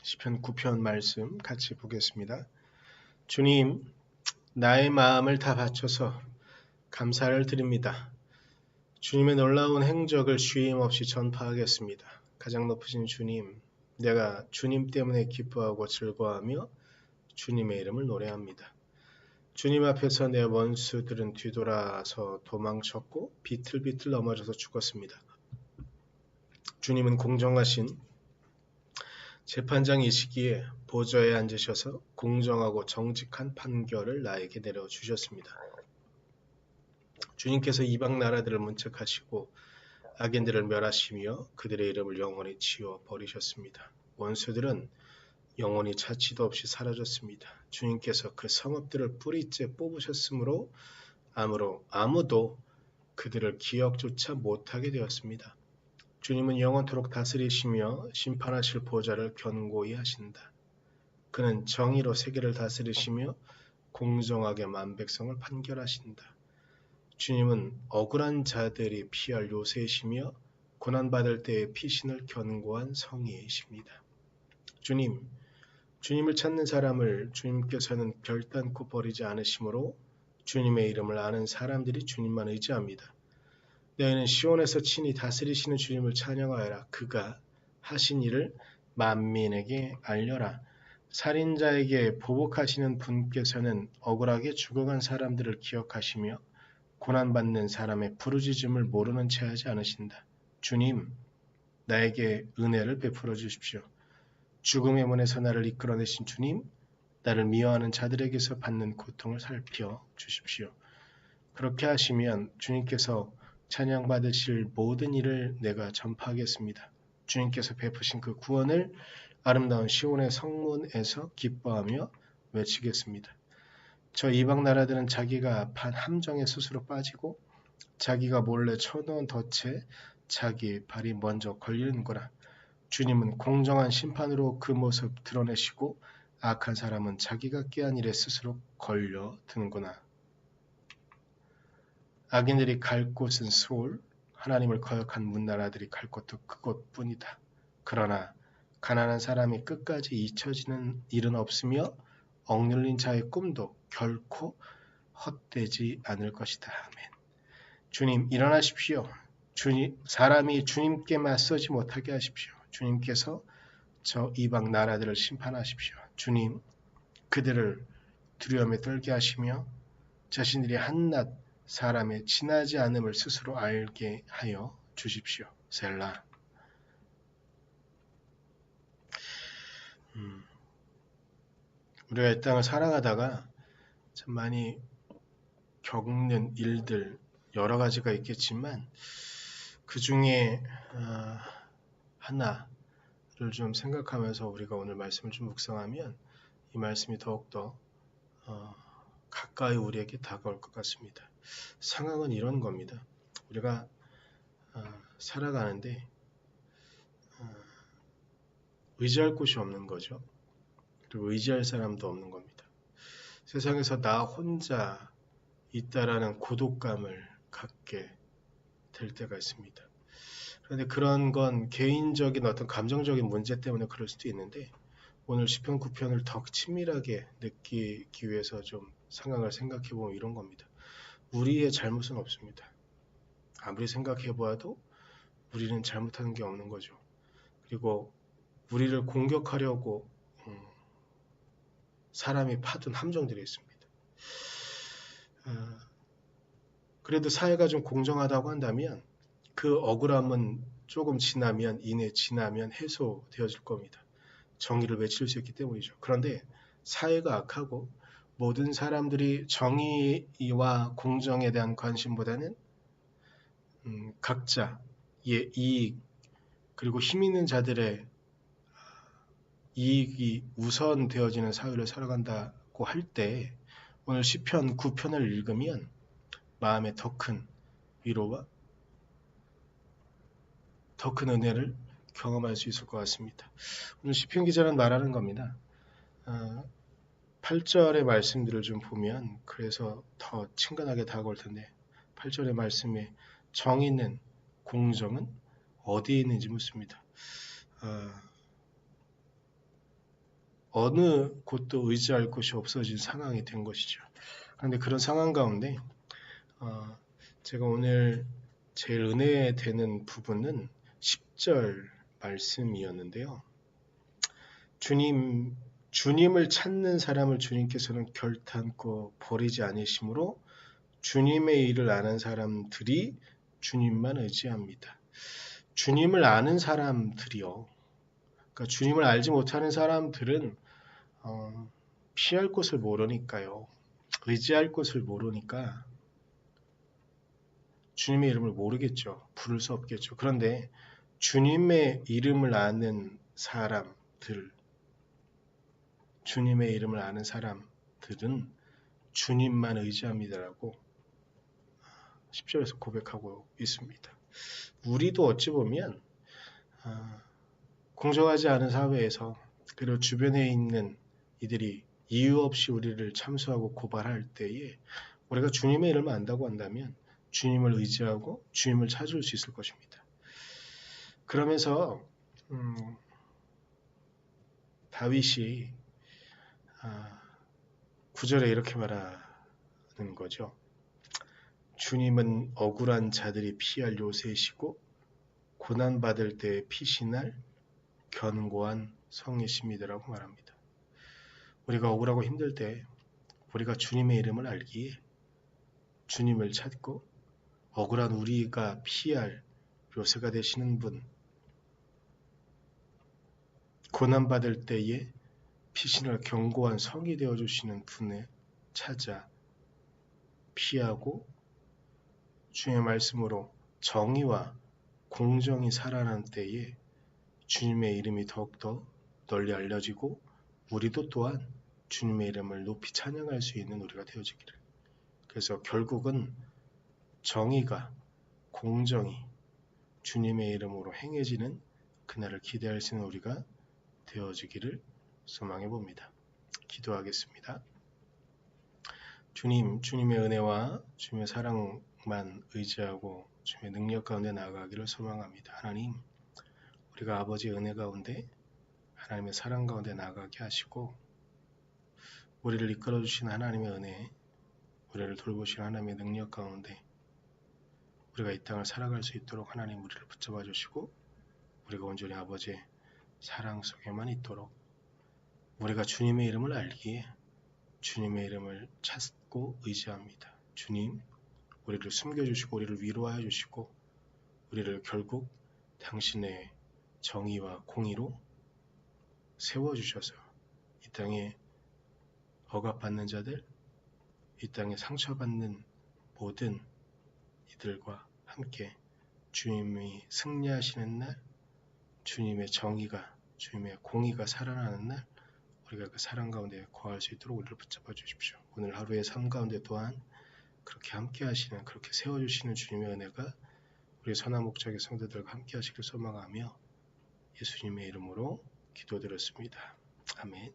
시편 9편 말씀 같이 보겠습니다. 주님, 나의 마음을 다 바쳐서 감사를 드립니다. 주님의 놀라운 행적을 쉼 없이 전파하겠습니다. 가장 높으신 주님, 내가 주님 때문에 기뻐하고 즐거워하며 주님의 이름을 노래합니다. 주님 앞에서 내 원수들은 뒤돌아서 도망쳤고 비틀비틀 넘어져서 죽었습니다. 주님은 공정하신 재판장이시기에 보좌에 앉으셔서 공정하고 정직한 판결을 나에게 내려주셨습니다. 주님께서 이방 나라들을 문책하시고 악인들을 멸하시며 그들의 이름을 영원히 지워 버리셨습니다. 원수들은 영원히 자취도 없이 사라졌습니다. 주님께서 그 성읍들을 뿌리째 뽑으셨으므로 아무도 그들을 기억조차 못하게 되었습니다. 주님은 영원토록 다스리시며 심판하실 보좌를 견고히 하신다. 그는 정의로 세계를 다스리시며 공정하게 만백성을 판결하신다. 주님은 억울한 자들이 피할 요새이시며 고난받을 때의 피신을 견고한 성의이십니다. 주님을 찾는 사람을 주님께서는 결단코 버리지 않으시므로 주님의 이름을 아는 사람들이 주님만 의지합니다. 너희는 시온에서 친히 다스리시는 주님을 찬양하여라. 그가 하신 일을 만민에게 알려라. 살인자에게 보복하시는 분께서는 억울하게 죽어간 사람들을 기억하시며 고난받는 사람의 부르짖음을 모르는 채 하지 않으신다. 주님, 나에게 은혜를 베풀어 주십시오. 죽음의 문에서 나를 이끌어내신 주님, 나를 미워하는 자들에게서 받는 고통을 살펴 주십시오. 그렇게 하시면 주님께서 찬양받으실 모든 일을 내가 전파하겠습니다. 주님께서 베푸신 그 구원을 아름다운 시온의 성문에서 기뻐하며 외치겠습니다. 저 이방 나라들은 자기가 판 함정에 스스로 빠지고 자기가 몰래 쳐놓은 덫에 자기 발이 먼저 걸리는구나. 주님은 공정한 심판으로 그 모습 드러내시고 악한 사람은 자기가 꾀한 일에 스스로 걸려드는구나. 악인들이 갈 곳은 스올, 하나님을 거역한 문나라들이 갈 곳도 그곳뿐이다. 그러나 가난한 사람이 끝까지 잊혀지는 일은 없으며 억눌린 자의 꿈도 결코 헛되지 않을 것이다. 아멘. 주님, 일어나십시오. 사람이 주님께 맞서지 못하게 하십시오. 주님께서 저 이방 나라들을 심판하십시오. 주님, 그들을 두려움에 떨게 하시며 자신들이 한낱 사람의 지나지 않음을 스스로 알게 하여 주십시오. 셀라. 우리가 이 땅을 살아가다가 참 많이 겪는 일들 여러 가지가 있겠지만 그 중에 하나를 좀 생각하면서 우리가 오늘 말씀을 좀 묵상하면 이 말씀이 더욱더 가까이 우리에게 다가올 것 같습니다. 상황은 이런 겁니다. 우리가 살아가는데 의지할 곳이 없는 거죠. 그리고 의지할 사람도 없는 겁니다. 세상에서 나 혼자 있다라는 고독감을 갖게 될 때가 있습니다. 그런데 그런 건 개인적인 어떤 감정적인 문제 때문에 그럴 수도 있는데 오늘 시편 9편을 더 친밀하게 느끼기 위해서 좀 상황을 생각해 보면 이런 겁니다. 우리의 잘못은 없습니다. 아무리 생각해 보아도 우리는 잘못하는 게 없는 거죠. 그리고 우리를 공격하려고 사람이 파둔 함정들이 있습니다. 그래도 사회가 좀 공정하다고 한다면 그 억울함은 조금 지나면 해소되어질 겁니다. 정의를 외칠 수 있기 때문이죠. 그런데 사회가 악하고 모든 사람들이 정의와 공정에 대한 관심보다는 각자의 이익 그리고 힘 있는 자들의 이익이 우선되어지는 사회를 살아간다고 할 때 오늘 시편 9편을 읽으면 마음에 더 큰 위로와 더 큰 은혜를 경험할 수 있을 것 같습니다. 오늘 시편 기자는 말하는 겁니다. 8절의 말씀들을 좀 보면 그래서 더 친근하게 다가올 텐데 8절의 말씀에 정의는 공정은 어디에 있는지 묻습니다. 어느 곳도 의지할 곳이 없어진 상황이 된 것이죠. 그런데 그런 상황 가운데 제가 오늘 제일 은혜되는 부분은 10절 말씀이었는데요. 주님을 찾는 사람을 주님께서는 결탄코 버리지 않으심으로 주님의 일을 아는 사람들이 주님만 의지합니다. 주님을 아는 사람들이요. 그러니까 주님을 알지 못하는 사람들은 피할 곳을 모르니까요. 의지할 곳을 모르니까 주님의 이름을 모르겠죠. 부를 수 없겠죠. 그런데 주님의 이름을 아는 사람들, 주님의 이름을 아는 사람들은 주님만 의지합니다라고 10절에서 고백하고 있습니다. 우리도 어찌 보면 공정하지 않은 사회에서 그리고 주변에 있는 이들이 이유 없이 우리를 참수하고 고발할 때에 우리가 주님의 이름을 안다고 한다면 주님을 의지하고 주님을 찾을 수 있을 것입니다. 그러면서 다윗이 9절에 이렇게 말하는 거죠. 주님은 억울한 자들이 피할 요새이시고 고난받을 때에 피신할 견고한 성이십니다라고 말합니다. 우리가 억울하고 힘들 때 우리가 주님의 이름을 알기에 주님을 찾고 억울한 우리가 피할 요새가 되시는 분, 고난받을 때에 피신할 견고한 성이 되어주시는 분을 찾아 피하고 주님의 말씀으로 정의와 공정이 살아난 때에 주님의 이름이 더욱더 널리 알려지고 우리도 또한 주님의 이름을 높이 찬양할 수 있는 우리가 되어지기를. 그래서 결국은 정의가 공정이 주님의 이름으로 행해지는 그날을 기대할 수 있는 우리가 되어지기를 소망해 봅니다. 기도하겠습니다. 주님, 주님의 은혜와 주님의 사랑만 의지하고 주님의 능력 가운데 나아가기를 소망합니다. 하나님, 우리가 아버지의 은혜 가운데 하나님의 사랑 가운데 나아가게 하시고 우리를 이끌어주신 하나님의 은혜, 우리를 돌보신 하나님의 능력 가운데 우리가 이 땅을 살아갈 수 있도록 하나님 우리를 붙잡아 주시고 우리가 온전히 아버지의 사랑 속에만 있도록 우리가 주님의 이름을 알기에 주님의 이름을 찾고 의지합니다. 주님, 우리를 숨겨주시고 우리를 위로하여 주시고 우리를 결국 당신의 정의와 공의로 세워주셔서 이 땅에 억압받는 자들, 이 땅에 상처받는 모든 이들과 함께 주님이 승리하시는 날, 주님의 정의가, 주님의 공의가 살아나는 날 우리가 그 사랑 가운데 거할 수 있도록 우리를 붙잡아 주십시오. 오늘 하루의 삶 가운데 또한 그렇게 함께 하시는, 그렇게 세워주시는 주님의 은혜가 우리 선한 목적의 성도들과 함께 하시길 소망하며 예수님의 이름으로 기도드렸습니다. 아멘.